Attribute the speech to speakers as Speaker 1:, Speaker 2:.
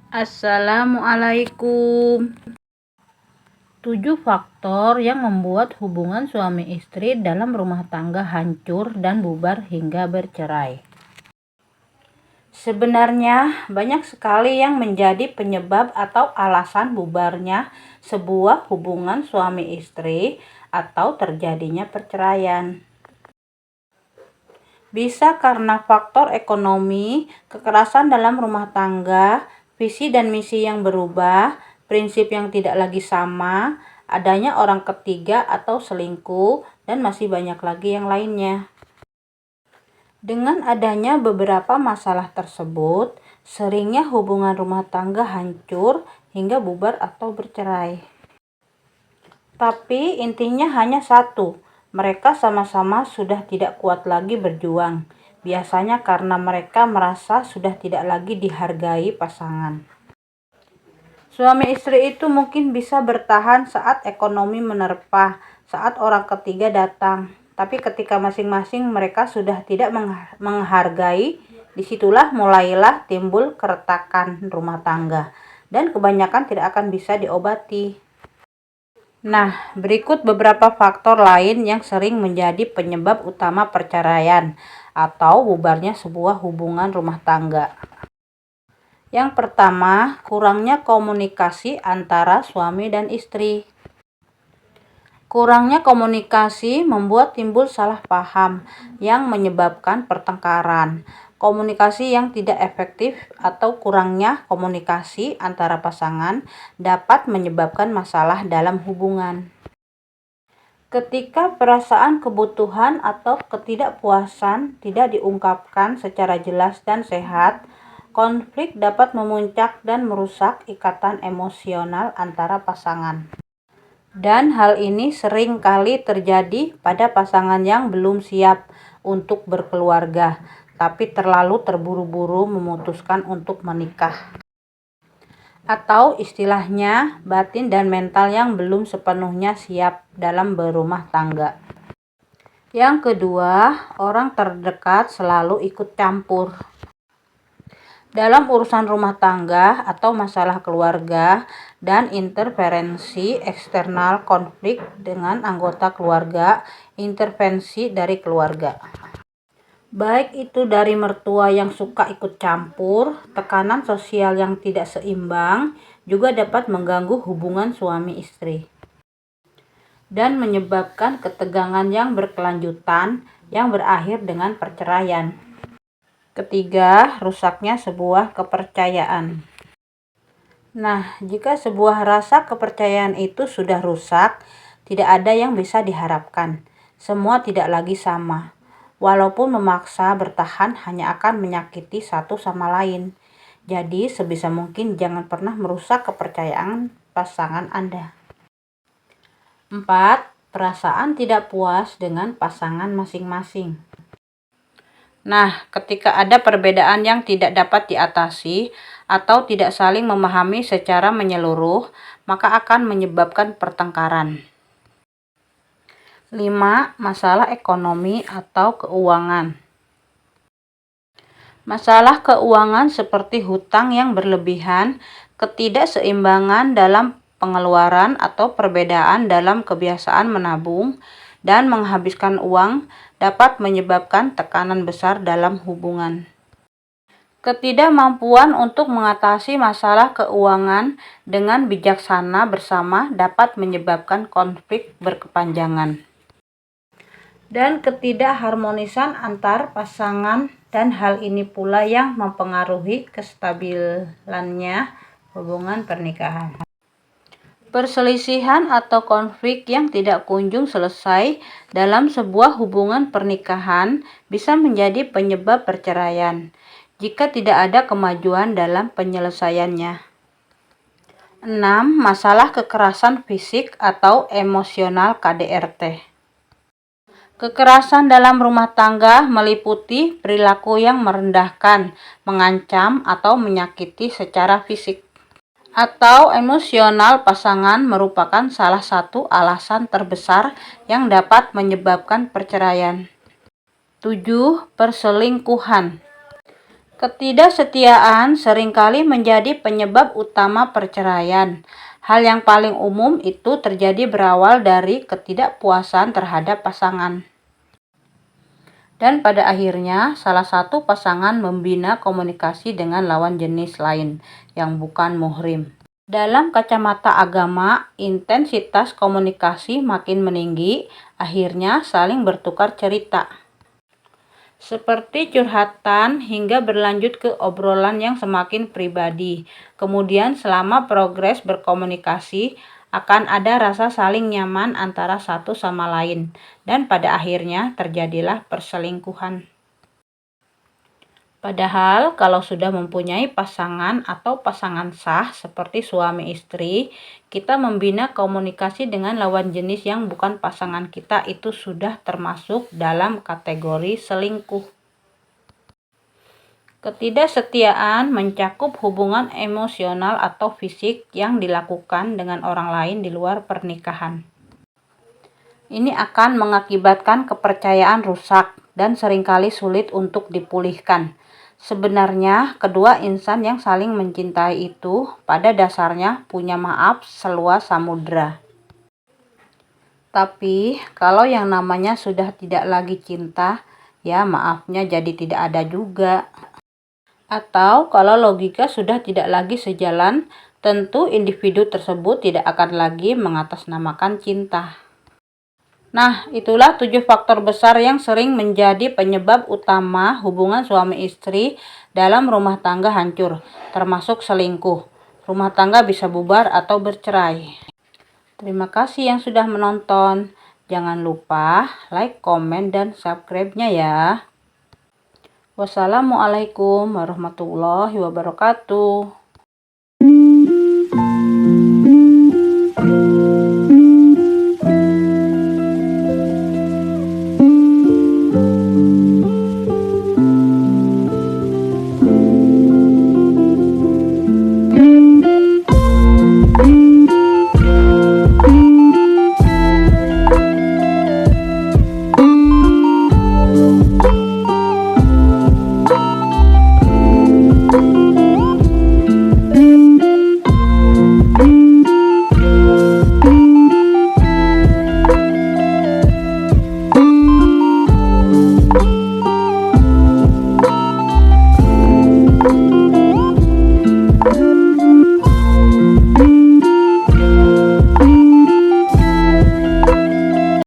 Speaker 1: Assalamualaikum. 7 faktor yang membuat hubungan suami istri dalam rumah tangga hancur dan bubar hingga bercerai. Sebenarnya banyak sekali yang menjadi penyebab atau alasan bubarnya sebuah hubungan suami istri atau terjadinya perceraian. Bisa karena faktor ekonomi, kekerasan dalam rumah tangga, visi dan misi yang berubah, prinsip yang tidak lagi sama, adanya orang ketiga atau selingkuh, dan masih banyak lagi yang lainnya. Dengan adanya beberapa masalah tersebut, seringnya hubungan rumah tangga hancur hingga bubar atau bercerai. Tapi intinya hanya satu, mereka sama-sama sudah tidak kuat lagi berjuang, biasanya karena mereka merasa sudah tidak lagi dihargai pasangan. Suami istri itu mungkin bisa bertahan saat ekonomi menerpa, saat orang ketiga datang, tapi ketika masing-masing mereka sudah tidak menghargai, disitulah mulailah timbul keretakan rumah tangga, dan kebanyakan tidak akan bisa diobati. Nah, berikut beberapa faktor lain yang sering menjadi penyebab utama perceraian atau bubarnya sebuah hubungan rumah tangga. Yang pertama, kurangnya komunikasi antara suami dan istri. Kurangnya komunikasi membuat timbul salah paham yang menyebabkan pertengkaran. Komunikasi yang tidak efektif atau kurangnya komunikasi antara pasangan dapat menyebabkan masalah dalam hubungan. Ketika perasaan kebutuhan atau ketidakpuasan tidak diungkapkan secara jelas dan sehat, konflik dapat memuncak dan merusak ikatan emosional antara pasangan. Dan hal ini sering kali terjadi pada pasangan yang belum siap untuk berkeluarga, tapi terlalu terburu-buru memutuskan untuk menikah. Atau istilahnya batin dan mental yang belum sepenuhnya siap dalam berumah tangga. Yang kedua, orang terdekat selalu ikut campur. Dalam urusan rumah tangga atau masalah keluarga dan interferensi eksternal, konflik dengan anggota keluarga, intervensi dari keluarga. Baik itu dari mertua yang suka ikut campur, tekanan sosial yang tidak seimbang, juga dapat mengganggu hubungan suami istri dan menyebabkan ketegangan yang berkelanjutan yang berakhir dengan perceraian. Ketiga, rusaknya sebuah kepercayaan. Nah, jika sebuah rasa kepercayaan itu sudah rusak, tidak ada yang bisa diharapkan. Semua tidak lagi sama. Walaupun memaksa bertahan hanya akan menyakiti satu sama lain. Jadi sebisa mungkin jangan pernah merusak kepercayaan pasangan Anda. 4. Perasaan tidak puas dengan pasangan masing-masing. Nah, ketika ada perbedaan yang tidak dapat diatasi atau tidak saling memahami secara menyeluruh, maka akan menyebabkan pertengkaran. 5. Masalah ekonomi atau keuangan. Masalah keuangan seperti hutang yang berlebihan, ketidakseimbangan dalam pengeluaran atau perbedaan dalam kebiasaan menabung dan menghabiskan uang dapat menyebabkan tekanan besar dalam hubungan. Ketidakmampuan untuk mengatasi masalah keuangan dengan bijaksana bersama dapat menyebabkan konflik berkepanjangan. Dan ketidakharmonisan antar pasangan, dan hal ini pula yang mempengaruhi kestabilannya hubungan pernikahan. Perselisihan atau konflik yang tidak kunjung selesai dalam sebuah hubungan pernikahan bisa menjadi penyebab perceraian jika tidak ada kemajuan dalam penyelesaiannya. 6. Masalah kekerasan fisik atau emosional KDRT. Kekerasan dalam rumah tangga meliputi perilaku yang merendahkan, mengancam, atau menyakiti secara fisik atau emosional pasangan merupakan salah satu alasan terbesar yang dapat menyebabkan perceraian. 7. Perselingkuhan. Ketidaksetiaan seringkali menjadi penyebab utama perceraian. Hal yang paling umum itu terjadi berawal dari ketidakpuasan terhadap pasangan. Dan pada akhirnya, salah satu pasangan membina komunikasi dengan lawan jenis lain yang bukan muhrim. Dalam kacamata agama, intensitas komunikasi makin meninggi, akhirnya saling bertukar cerita. Seperti curhatan hingga berlanjut ke obrolan yang semakin pribadi. Kemudian selama progres berkomunikasi, akan ada rasa saling nyaman antara satu sama lain. Dan pada akhirnya terjadilah perselingkuhan. Padahal kalau sudah mempunyai pasangan atau pasangan sah seperti suami istri, kita membina komunikasi dengan lawan jenis yang bukan pasangan kita itu sudah termasuk dalam kategori selingkuh. Ketidaksetiaan mencakup hubungan emosional atau fisik yang dilakukan dengan orang lain di luar pernikahan. Ini akan mengakibatkan kepercayaan rusak dan seringkali sulit untuk dipulihkan. Sebenarnya, kedua insan yang saling mencintai itu pada dasarnya punya maaf seluas samudra. Tapi, kalau yang namanya sudah tidak lagi cinta, ya maafnya jadi tidak ada juga. Atau kalau logika sudah tidak lagi sejalan, tentu individu tersebut tidak akan lagi mengatasnamakan cinta. Nah, itulah 7 faktor besar yang sering menjadi penyebab utama hubungan suami istri dalam rumah tangga hancur, termasuk selingkuh. Rumah tangga bisa bubar atau bercerai. Terima kasih yang sudah menonton. Jangan lupa like, komen, dan subscribe-nya ya. Wassalamualaikum warahmatullahi wabarakatuh.